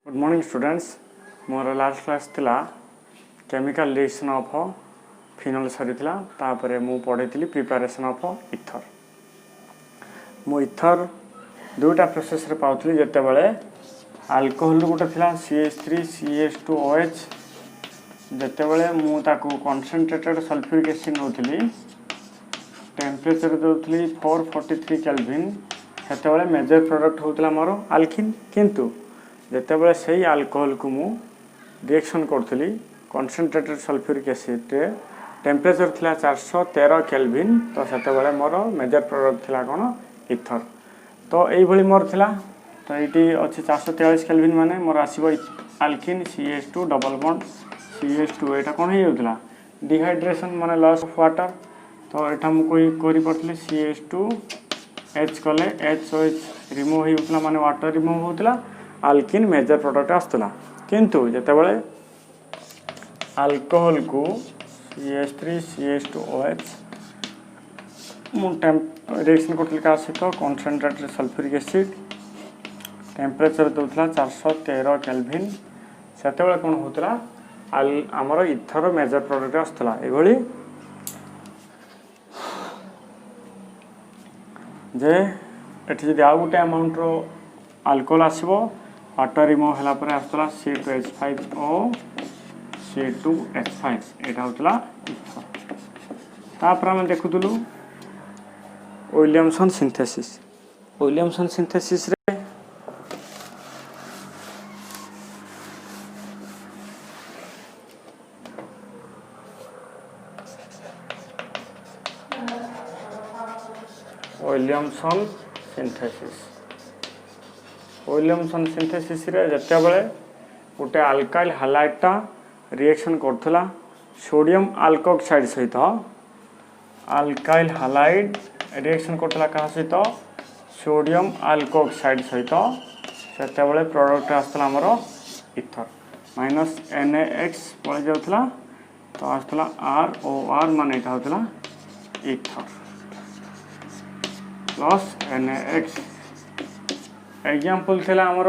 Good morning students more last class थिला chemical reaction of phenol सरीथिला तापरे मु पढ़ेଥିଲି preparation of ether मु ether दुटा प्रोसेस रे पाउथली जते बेले अल्कोहल गोटे थिला CH3CH2OH जते बेले मु ताकू कंसंट्रेटेड सल्फ्यूरिक एसिड नोथली टेम्परेचर दोथली 443 केल्विन सेते बेले मेजर प्रोडक्ट होतला मोर अल्किन किंतु जितेबाला से अल्कोहल को मु रिएक्शन करी कंसंट्रेटेड सल्फ्यूरिक एसिड रे टेम्परेचर थिला 413 केल्विन तो सेते मोर मेजर प्रोडक्ट थिला कौन इथर तो यही मोर थिला तो ये अच्छे 443 केल्विन माने मोर आसीबो alkene CH2 double bond CH2 एटा कौन हो जाउतला डिहाइड्रेशन माने लॉस ऑफ वाटर तो एटा मु कोई करी पड़थले CH2 H कले HOH रिमूव हो जाउतला माने वाटर रिमूव होउतला अल्किन मेजर प्रोडक्ट आसला किंतु जितेबाला अल्कोहल को CH3CH2OH रिएक्शन कर सहित कंसंट्रेटेड सल्फ्यूरिक एसिड टेम्परेचर दूसरा 413 केल्विन से कौन होता आमर इथर मेजर प्रोडक्ट आसला ये जे एटी जब आउ गोटे अमाउंट अल्कोहल आसो वाटर रिमूव होला पर आसला C2H5O C2H5 एटा होतला इथर तापर हम देखुतलु विलियमसन सिंथेसिस रे विलियमसन सिंथेसिस रे जते बेले गोटे अल्काइल हालाइडटा रिएक्शन करथला सोडियम अल्कोक्साइड सहित अल्काइल हालाइड रिएक्शन करथला का सहित सोडियम अल्कोक्साइड सहित सेते बेले प्रोडक्ट आसला हमर इथर -NaX पळे जाउथला तो आसला ROR माने एटा होतला इथर प्लस NaX एग्जांपल थिला हमर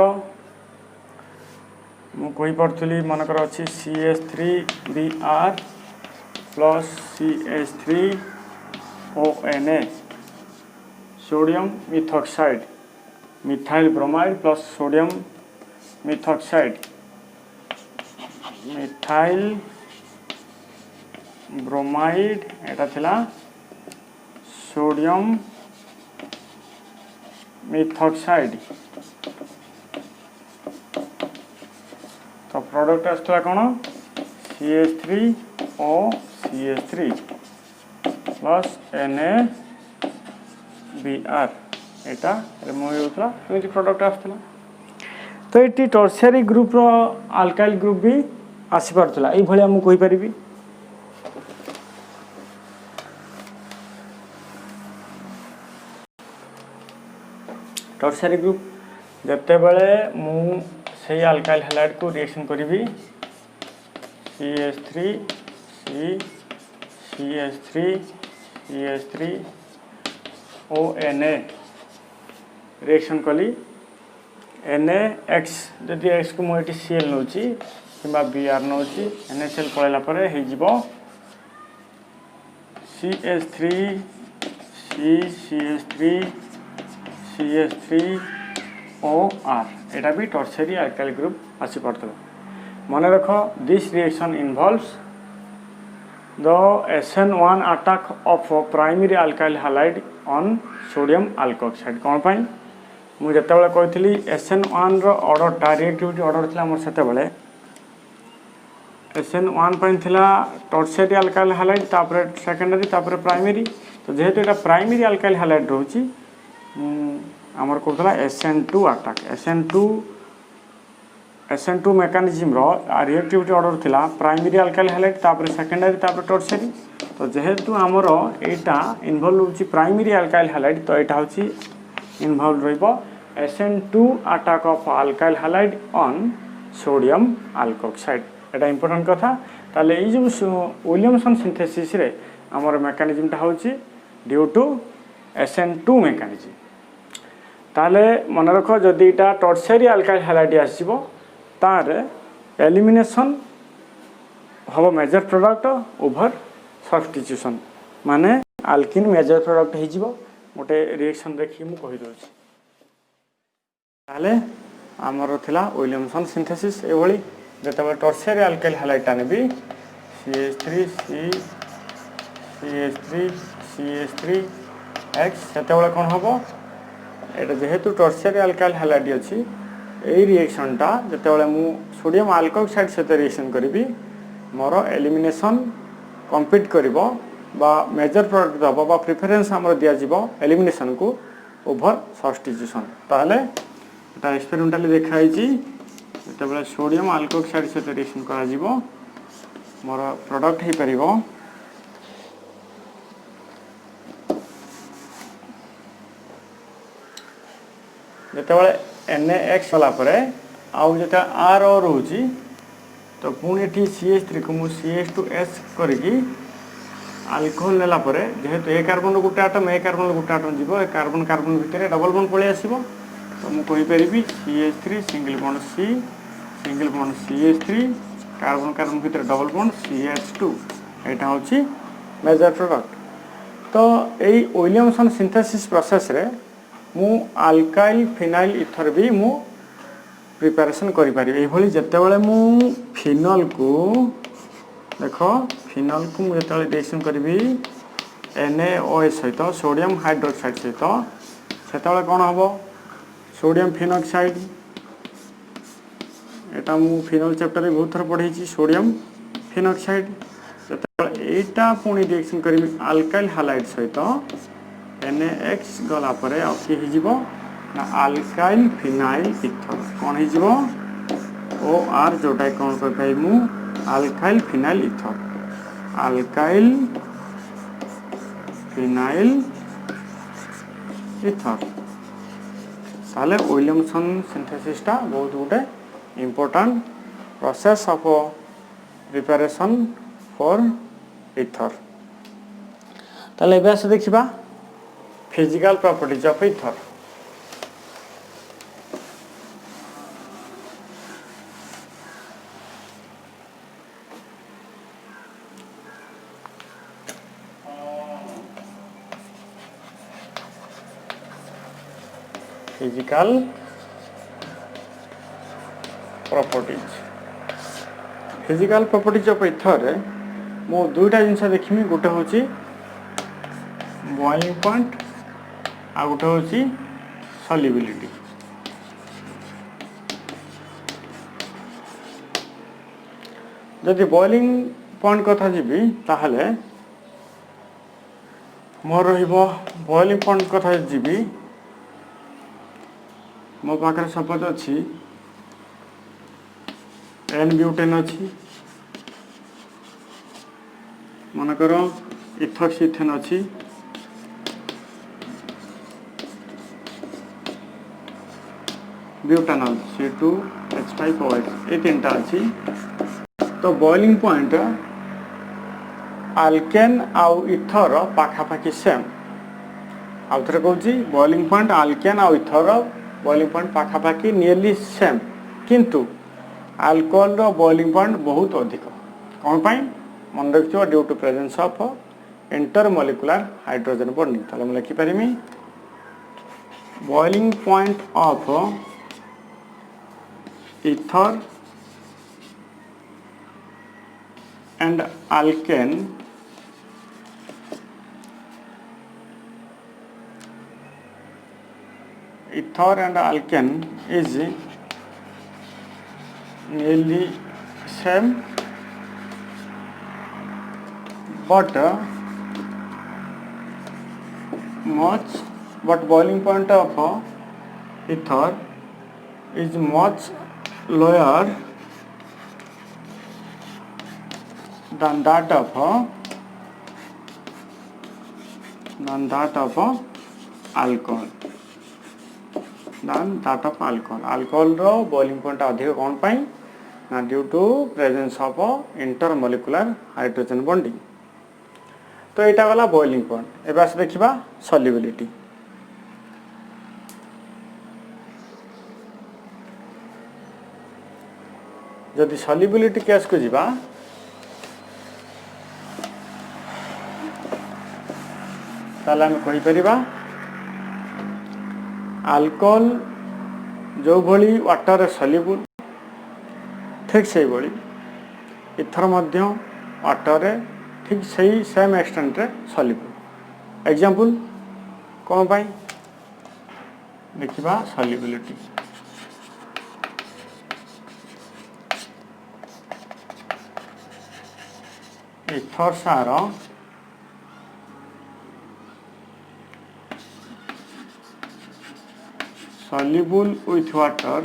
मु कोई पढ़थली मनकर अच्छी CH3Br plus CH3ONa sodium methoxide methyl bromide plus sodium methoxide methyl bromide एटा थिला सोडियम मिथॉक्साइड तो प्रोडक्ट आसला कौन CH3O CH3 प्लस NaBr एटा रिमूव होता एमती प्रोडक्ट आसला तो ये टर्शियरी ग्रुप रो अल्काइल ग्रुप भी आसी पारथला एई भलिया मु कहि परिबी टर्शियरी ग्रुप जते बेले मु से अल्काइल हैलाइड को रिएक्शन करी CH3ONa रिएक्शन कली NaX जदि X को मुझे Cl नौची किंबा Br नौची NaCl पड़ेला परे हे जीवो CH3OR एटा भी टर्शियरी अल्काइल ग्रुप आसी पड़तला मन रख this reaction involves the SN1 attack of primary alkyl halide on sodium alkoxide कौन पाई मु जते बेले कहथली SN1 रो ऑर्डरटा रिएक्टिविटी ऑर्डर थिला मोर सेते बेले SN1 पाई थिला टर्शियरी अल्काइल हैलाइड तापर सेकेंडरी तापर प्राइमरी तो जेहेतु एटा प्राइमरी अल्काइल हैलाइड रहउची आमर कहला SN2 अटैक SN2 मेकानिज्म रो रिएक्टिविटी ऑर्डर थिला प्राइमरी अल्काइल हैलाइड तापर सेकेंडरी तापर टर्शियरी तो जेहेतु आमर एटा इन्वॉल्व होची प्राइमरी अल्काइल हैलाइड तो एटा होची इन्वॉल्व रहइबो SN2 attack of alkyl halide on sodium alkoxide एटा इंपोर्टेंट कथा ताले ए जो विलियमसन सिंथेसिस रे आमर मेकानिज्मटा होची ड्यू टू SN2 मेकानिज्म ताले मन रख जदि इटा टर्शियरी अल्काइल हैलाइड आसीबो तार एलिमिनेशन हम मेजर प्रोडक्ट ओभर सब्स्टिट्यूशन माने आल्किन मेजर प्रोडक्ट हो गोटे रिएक्शन देखिए मुझे कहीदे ताले आमर थिला विलियमसन सिंथेसिस एभली जिते tertiary alkyl halide आनबी CH3 CH3 CH3X से कौन हम ये जेहेतु टर्शियरी अल्काइल हैलाइड अच्छी यही रिएक्शनटा जिते मु सोडियम अल्कोक्साइड सहित रिएक्शन करी मोर एलिमिनेशन कम्पीट करिबो बा मेजर प्रोडक्ट दबो बा प्रिफरेंस हमर दिया जिवो एलिमिनेशन को ओभर सब्स्टिट्यूशन ताले एटा एक्सपेरिमेंटली देखाई जिते सोडियम अल्कोक्साइड सहित रिएक्शन करा जिवो मोर प्रोडक्ट ही परिबो जिते NaX वाला परे आउ जते R रोची तो पुणी ये CH3 को मुझे CH2S करके अल्कोहल नेला परे जेहेतु ए कार्बन गोटे आटम ए कार्बन गोटे आटम जीव ए कार्बन कार्बन भितर डबल बॉन्ड पळै आसीबो तो मु कहि परिबी CH3 single bond C single bond CH3 carbon carbon भितर डबल बॉन्ड CH2 एटा होची मेजर प्रोडक्ट तो एई विलियमसन सिंथेसिस प्रोसेस रे मु अल्काइल फिनाइल इथर भी मु प्रिपरेशन करि पारि एभली जतेबेले मु फिनल को देखो फिनल को मु जतेबेले रिएक्शन करबी NaOH सहित सोडियम हाइड्रोक्साइड सहित सेतेबेले कोन हबो सोडियम फिनॉक्साइड एटा मु फिनल चैप्टर रे बहुत थर पढै छी सोडियम फिनॉक्साइड सेतेबेले एटा पुनी रिएक्शन करबी अल्काइल हैलाइड सहित NaX गला परे आ कि हिजिबो ना अल्काइल फिनाइल इथर कौन हो OR जोटा कौन कर मु alkyl phenyl ether alkyl phenyl ether ताले विलियमसन सिंथेसिसटा बहुत गोटे important process of preparation for ether ताले एबे आसे देखिबा physical properties of ether physical properties of ether मो दुईटा जिनस देखिमी गोटे होची बॉइलिंग पॉइंट आ गोटे होची सॉल्युबिलिटी जदि बॉइलिंग पॉइंट कथा जीबी ताहले मोर रहिबो बॉइलिंग पॉइंट कथा जीबी मो पाखरे सपोज अच्छी N ब्यूटेन अच्छी मनकर इथोक्सिथेन अच्छी ब्यूटानॉल C2H5OH ये तीन टा अच्छी तो बॉइलिंग पॉइंट आल्केन आउ इथर पाखापाखि सेम आउ थे कहूँ बॉइलिंग पॉइंट आल्केन आउ इथर बॉइलिंग पॉइंट पाखापाखि नियरली सेम किंतु अल्कोहल रो बॉइलिंग पॉइंट बहुत अधिक कौन पाई मन रखियो due to presence of intermolecular hydrogen bonding ताले मैं लिखि परिमी boiling point of ether and alkane ether and alkane is nearly same but boiling point of ether is much lower than that of alcohol alcohol रो boiling point अधिक कौन पाई ना due to presence of intermolecular hydrogen bonding तो यहाँ गला boiling point एबे आसे देखिबा सॉल्युबिलिटी जदि सॉल्युबिलिटी केस को जीवा ताले हम कहि परिबा अल्कोहल जो भली वाटर सॉल्युबल ठीक से भली इथर मध्य वाटर ठीक सही सेम एक्सटेंट रे सॉल्युबल एग्जांपल कौन पाई देखिबा सॉल्युबिलिटी इथर सार soluble with water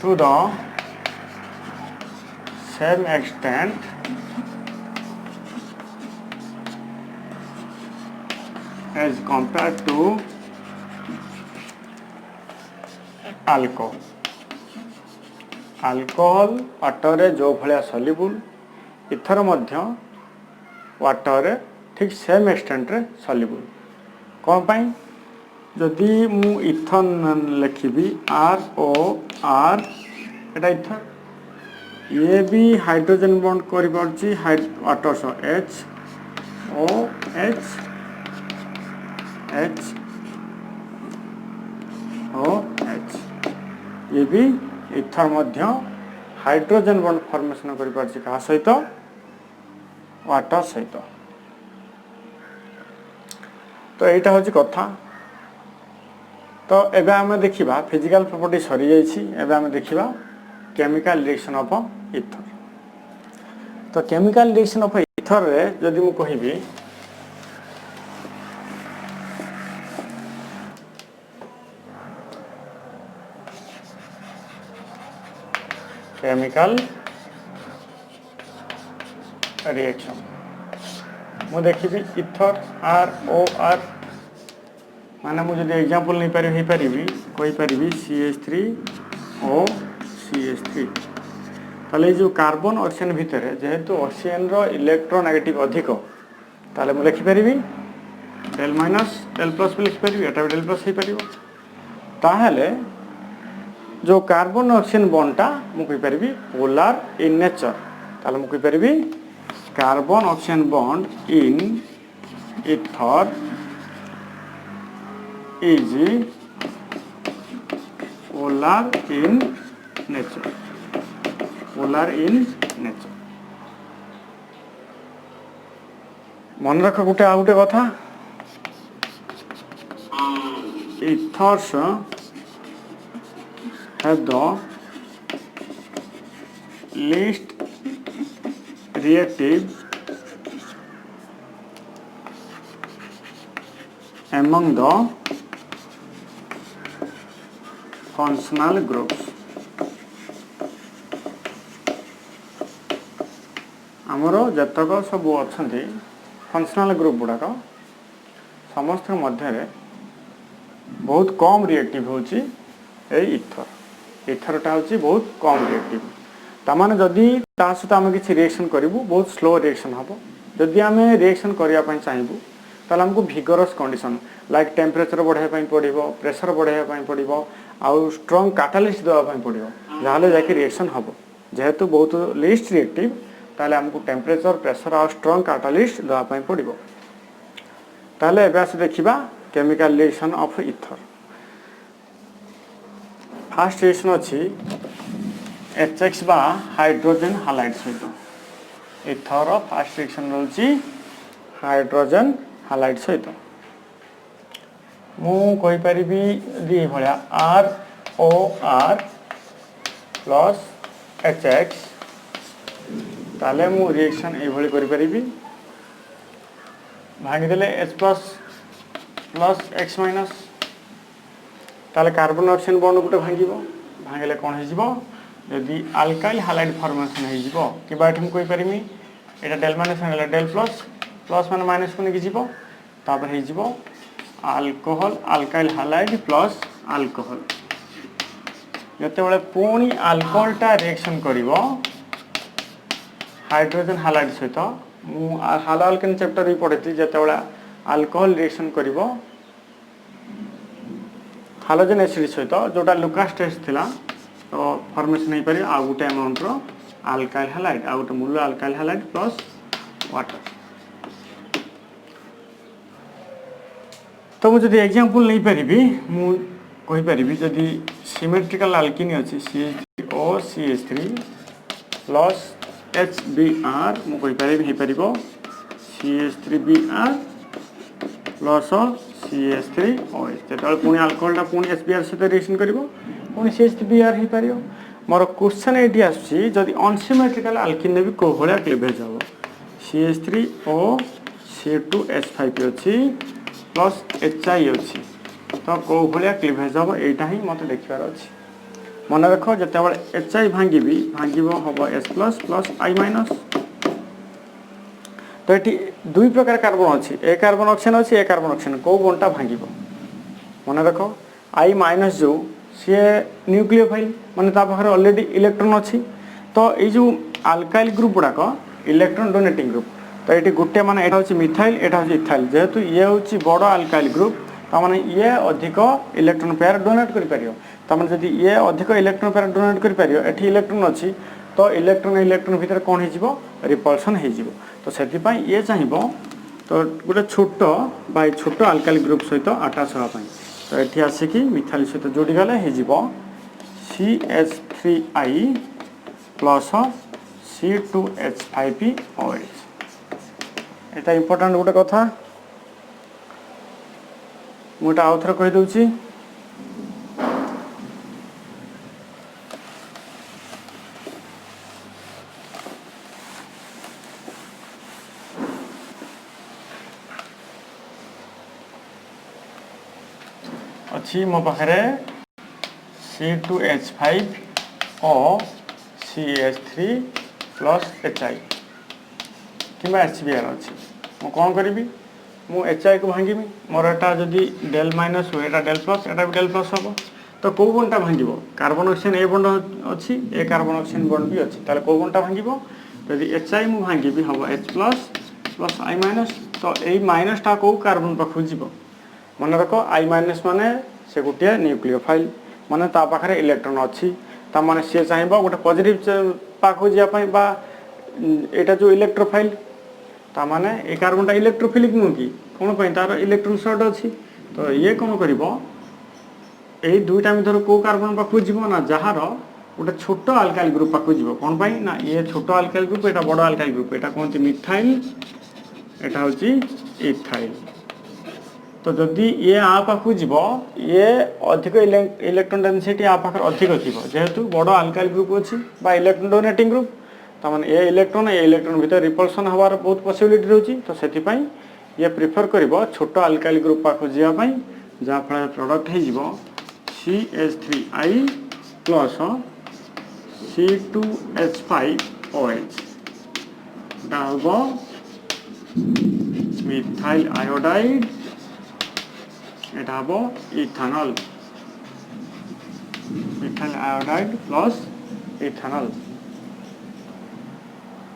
to the same extent as compared to alcohol. Alcohol water जो भाया सॉल्युबल इथर मध्य वाटर ठीक सेम एक्सटेंट रे सॉल्युबल कौन पाई जदि मु इथन लिखिबी ROR एटा इथर ये भी हाइड्रोजन बॉन्ड करि परची वाटर सो HOH ये भी इथर मध्य हाइड्रोजन बॉन्ड फॉर्मेशन करि परची का सहित वाटर सहित तो यहाँ हूँ कथा तो एबे आम देखा फिजिकल प्रॉपर्टी सरी जाइए एबे आम देखा केमिकल रिएक्शन ऑफ इथर तो केमिकल रिएक्शन ऑफ इथर रे जदि मु कहिबी केमिकल रिएक्शन मु देखिबी इथर ROR माने मुझे जब एग्जांपल नहीं पारि हो पारि कोई पारि CH3O CH3 ताले जो कार्बन ऑक्सीजन भितर जेहेतु ऑक्सीजन रो इलेक्ट्रोनेगेटिव अधिक ताले मु लिखि पारि डेल माइनस डेल प्लस भी लिखि पारि एटा डेल प्लस ही पारि ताहले जो कार्बन ऑक्सीजन बॉन्डटा मु कहि पारि पोलर इन नेचर ताले मु कहि पारि carbon oxygen bond in ether is polar in nature मन रख गोटे आ गोटे कथा ethers have the least reactive among the functional groups आमर जतक सब अच्छा फंक्शनल ग्रुप गुड़ाक समस्त मध्य बहुत कम रिएक्टिव होची इथर इथरटा होची बहुत कम रिएक्टिव तामाने जदि ता सहित आम किसी रिएक्शन करूँ बहुत स्लो रिएक्शन हम जदि आम रिएक्शन करने चाहबू ताले हमको भिगरस कंडीशन लाइक टेम्परेचर बढ़ाई पड़ो प्रेशर बढ़ाई पड़ो आउ स्ट्रॉन्ग कैटालिस्ट देवाई पड़ो जहाँ जाकि रिएक्शन हम जेहेतु बहुत लिस्ट रिएक्टिव ताले हमको टेम्परेचर प्रेशर आउ स्ट्रॉन्ग कैटालिस्ट देवाई पड़ो ताले एबे आसे देखिबा chemical reaction of ether first reaction अछि HX बा हाइड्रोजन हालाइड सहित इथर फर्स्ट रिएक्शन रहउछि हाइड्रोजन हालाइड सहित मु कहि परिबी दी भलिया ROR प्लस HX ताले मु रिएक्शन ए भली करि परिबी भांगी देले H plus plus X minus ताले कार्बन ऑक्सीजन बॉन्ड गुटे भांगीबो भांगले कोन हे जिवो यदि अल्काइल हालाइड फॉर्मेशन हे जिवो कि बाठी मु कहि परिमी एटा डेल माइनस हला डेल प्लस प्लस माने माइनस को नहीं जीवो तापर हे जीवो alcohol alkyl halide plus alcohol जते बेले पुणी अल्कोहलटा रिएक्शन करिवो हाइड्रोजन हालाइड सहित मु हालाल केन चैप्टर भी पढ़िथि जते बेले अल्कोहल रिएक्शन करिवो हालोजन एसिड सहित जोटा लुकास टेस्ट थिला तो फॉर्मेशन हो पारे आ गोटे अमाउंट रो अल्काइल हैलाइड आ गोटे मूल्य अल्काइल हैलाइड प्लस वाटर। तो मुझे एग्जांपल नहीं पारिबी मु कहि पारिबी जदि सिमेट्रिकल अल्किन अछि CH3 प्लस HBr मु कहि पारिबी हे पारिबो CH3Br प्लस CH3OH जेतल पुनी अल्कोहल पुनी HBr सहित रिएक्शन करिवो पुनी CH3Br हे पारियो। मोर क्वेश्चन एटी आछि जदि अनसिमेट्रिकल अल्किन ने भी को भलिया क्लीवेज हो CH3O C2H5 अछि प्लस HI अछि तो को भलिया क्लीवेज हो एटा ही मते देखिबार अछि। मन रखो जते बेले HI भांगिबो हबो S plus plus I minus. तो ये दुई प्रकार कार्बन अच्छी ए कार्बन ऑक्सीजन अच्छी ए कार्बन ऑक्सीजन को बंटा भांगिबो मन रखो I माइनस जो सी न्यूक्लियोफाइल माने ता पाखरे ऑलरेडी इलेक्ट्रॉन अच्छी तो ये जो अल्काइल ग्रुप गुड़ाक इलेक्ट्रॉन डोनेटिंग ग्रुप तो ये गोटे माने एटा होची मिथाइल एटा होची इथाइल जेहेतु ये होची बड़ अल्काइल ग्रुप ता माने ये अधिक इलेक्ट्रॉन पेयर डोनेट करि पारियो ता माने जदी ये अधिक इलेक्ट्रॉन पेयर डोनेट करि पारियो एठी इलेक्ट्रॉन अच्छी तो इलेक्ट्रॉन इलेक्ट्रॉन भीतर कोन हे जिवो रिपल्सन हे जिवो तो सेति पई ये चाहिबो तो गोटे छोट बाय छोट अल्काइल ग्रुप सहित अटैच होवा पई तो एठी आसे कि मिथाइल सहित जोडी गले हे जिवो CH3I प्लस C2H5OH एटा इंपोर्टेंट गोटे कथा मोटा आउथर कहि दउची अच्छी मो पाखरे C2H5 और CH3 प्लस HI कि HBr अच्छी मु कौन करी मु HI को भांगिमी मोर एटा जदि डेल माइनस हो एटा डेल प्लस एटा भी डेल प्लस हम तो कौ बंटा भांगिबो कार्बन ऑक्सीजन ए बंड अच्छी ए कार्बन ऑक्सीजन बंड भी अच्छी ताले कौ बंटा भांगिबो यदि HI मु भांगिबी हम H plus plus I minus तो ए माइनस टा कौ कार्बन पाखु जीवो मन रखो I माइनस माने से गोटे न्यूक्लियोफाइल माने ता पाखरे इलेक्ट्रॉन अच्छी ता माने से चाहिबो गोटे पॉजिटिव पाखु जिया पई बा एटा जो इलेक्ट्रोफाइल ता माने ए कार्बनटा इलेक्ट्रोफिलिक नु कि कोन पई तार इलेक्ट्रॉन शॉर्ट अच्छी तो ये कोन करिवो ए दुईटा मिथर को कार्बन पाखु जीवो ना जहार गोटे छोट अल्काइल ग्रुप पाखु जीवो कोन पई ना ये छोट अल्काइल ग्रुप एटा बड़ अल्काइल ग्रुप एटा कोनती मिथाइल एटा होची इथाइल तो जदि ये आ पाखु जीव ये अधिक इलेक्ट्रॉन डेंसिटी आ पाखर अधिक थिबो जेहेतु बड़ अल्काइल ग्रुप अछि बा इलेक्ट्रॉन डोनेटिंग ग्रुप त माने ए इलेक्ट्रॉन भीतर रिपल्सन हवार बहुत पॉसिबिलिटी रहउची तो सेति पई ये प्रेफर करिवो छोट अल्काइल ग्रुप पाखु जिया पई जा फळ प्रोडक्ट हे जीवो CH3I प्लस C2H5OH डालबो मिथाइल आयोडाइड एटा हबो ethanol methyl iodide plus ethanol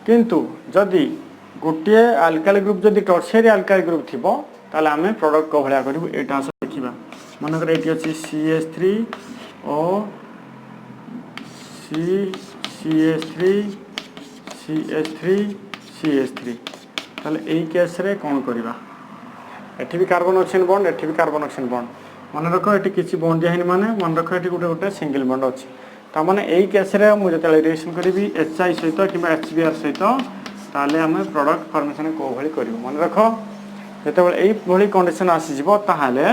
किंतु जदि गोटे अल्काइल ग्रुप जदि टर्शियरी अल्काइल ग्रुप थिबो ताले आमे प्रोडक्ट को भलिया करिवो एटा से देखिबा मन कर एटी अछि CH3O CH3 ताले एई केस रे कोन करिबा एठी भी कार्बन ऑक्सीजन बॉन्ड एठी भी कार्बन ऑक्सीजन बॉन्ड मन रखो एठी किछि बॉन्ड दियाहिनी माने मन रखो एठी गोटे गोटे सिंगल बॉन्ड अछि ता माने एई केस रे मु जते रिएक्शन करिवि HI सहित किबा HBr सहित ताले हमें प्रोडक्ट फॉर्मेशन को भली करिवो मन रखो जते बेले एई भली कंडीशन आसी जिवो ताहाले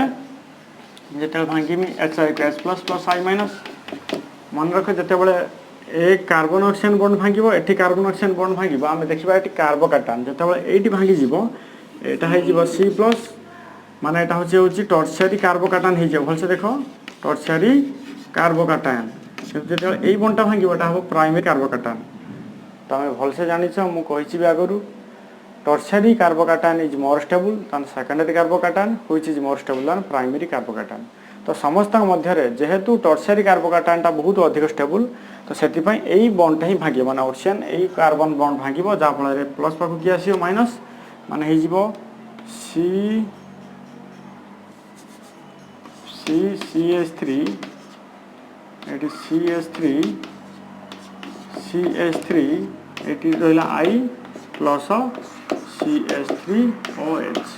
जते भांगिमी HI H plus plus I minus मन रखो जते बेले ए कार्बन ऑक्सीजन बॉन्ड भांगिबो एठी कार्बन ऑक्सीजन बॉन्ड भांगिबो आमे देखिबा एठी कार्बोकैटायन जते बेले एठी भांगी जिवो एटा है जीवो C प्लस माने एटा होची टर्शियरी कार्बोकैटायन हे जे भलसे देखो टर्शियरी कार्बोकैटायन जते एई बॉन्डटा भांगिबो एटा हो प्राइमरी कार्बोकैटायन तमे भलसे जानिछ मु कहिछि बे आगरु tertiary carbocation is more stable than secondary carbocation which is more stable than primary carbocation तो समस्त मध्य रे जेहेतु टर्शियरी कार्बोकैटायन ता बहुत अधिक स्टेबल तो सेति पई एई बॉन्ड ही भांगिबो माने ऑक्सीजन एई कार्बन बॉन्ड भांगिबो जा फल रे प्लस पाखु कि आसीबो माइनस माने हे जीवो CH3 एटी CH3 एटी रहा I प्लस CH3OH।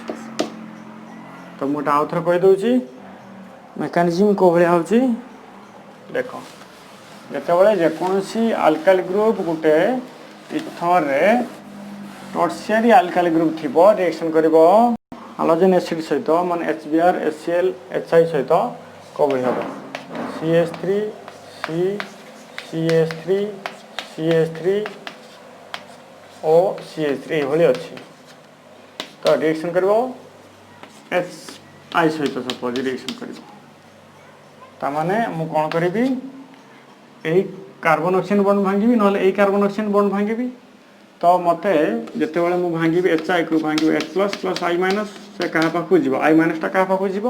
तो मुझे आउ थे कहीदे मेकानिजम को भाया हूँ देख जिते जेकोसी आल्काइल ग्रुप गोटे इथर रे टर्शियरी आल्काइल ग्रुप थी रिएक्शन करिवो हाइड्रोजन एसिड सहित माने HBr HCl HI सहित कबई हम CH3 CH3 CH3 ओ CH3 ये अच्छी तो रिएक्शन करिवो HI सहित सपोज रिएक्शन करिवो तामाने मु कौन करी यही कार्बन ऑक्सीजन बॉन्ड भांगी ना यही कार्बन ऑक्सीजन बॉन्ड भांगी तो मते जिते बड़े मुझे भांगी HI को भांगी H plus plus I minus से क्या पाखु जीव I माइनसटा क्या पाखु जीव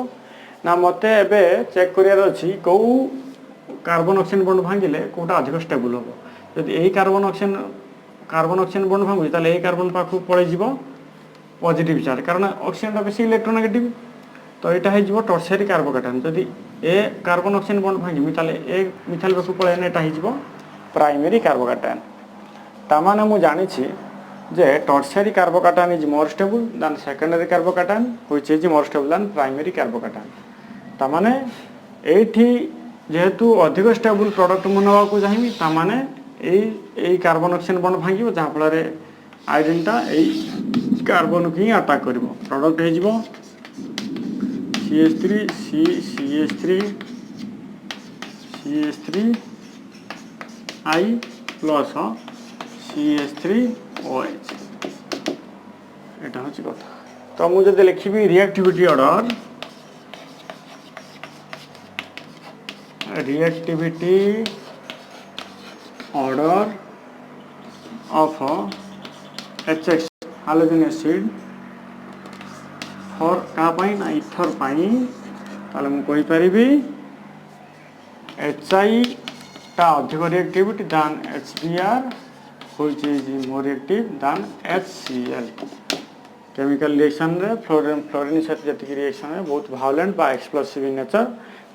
ना मते एबे चेक करियार अछि कौ कार्बन ऑक्सीजन बॉन्ड भांगिले कोटा अधिक स्टेबल हो यदि यही कार्बन ऑक्सीजन बॉन्ड भांगु ताले यही कार्बन पाखु पळे जीव पॉजिटिव चार्ज कारण ऑक्सीजन बेसी इलेक्ट्रोनेगेटिव तो यहाँ हो टर्शियरी कार्बोकैटायन जदि ए कार्बन ऑक्सीजन बॉन्ड भांगी ताले ए मिथाइल पाखु पळेने एटा हो प्राइमरी कार्बोकैटायन तामाने मु जानी जे tertiary carbocation is more stable than secondary carbocation which is more stable than primary carbocation तामाने एठी जेहेतु अधिक स्टेबल प्रोडक्ट मु नवा को चाहिए तामाने एई कार्बन ऑक्सीजन बॉन्ड भांगी जहाँ फल आयोडीनटा एई कार्बन की अटैक करिवो प्रोडक्ट हे जिवो CH3 CH3 I plus CH3OH एटा होची कथा तो मुझे जदि लिखिबी reactivity order of HX hydrogen acid for का पाई ना इथर पाई ताले मु कहि परिबी HI टा अधिक रिएक्टिविटी दान HBr which is more reactive दान HCl केमिकल रिएक्शन रे फ्लोरीन सहित जति रिएक्शन है बहुत वायलेंट बा एक्सप्लोसिव इन नेचर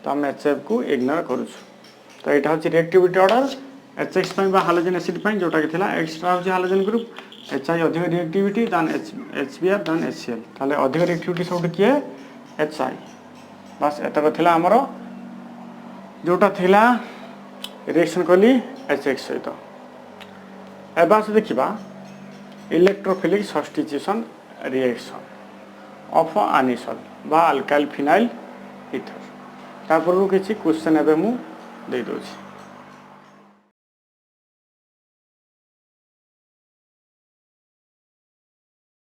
तो हम HF को इग्नोर करूँ तो यहाँ हूँ रिएक्टिविटी ऑर्डर HX बा हाइड्रोजन एसिड जोटा कि एक्स्ट्रा हूँ हाइड्रोजन ग्रुप HI अधिक रिएक्टिविटी दान HBr दान HCl ताले अधिक रिएक्टिविटी सब किए HI बस एतक थिला हमर जोटा थिला रिएक्शन कली HX सहित एबास देखिबा इलेक्ट्रोफिलिक सब्स्टिट्यूशन रिएक्शन ऑफ आनिसोल बा अल्काइल फिनाइल ईथर तापर किछि क्वेश्चन एबे मु दे दोछि।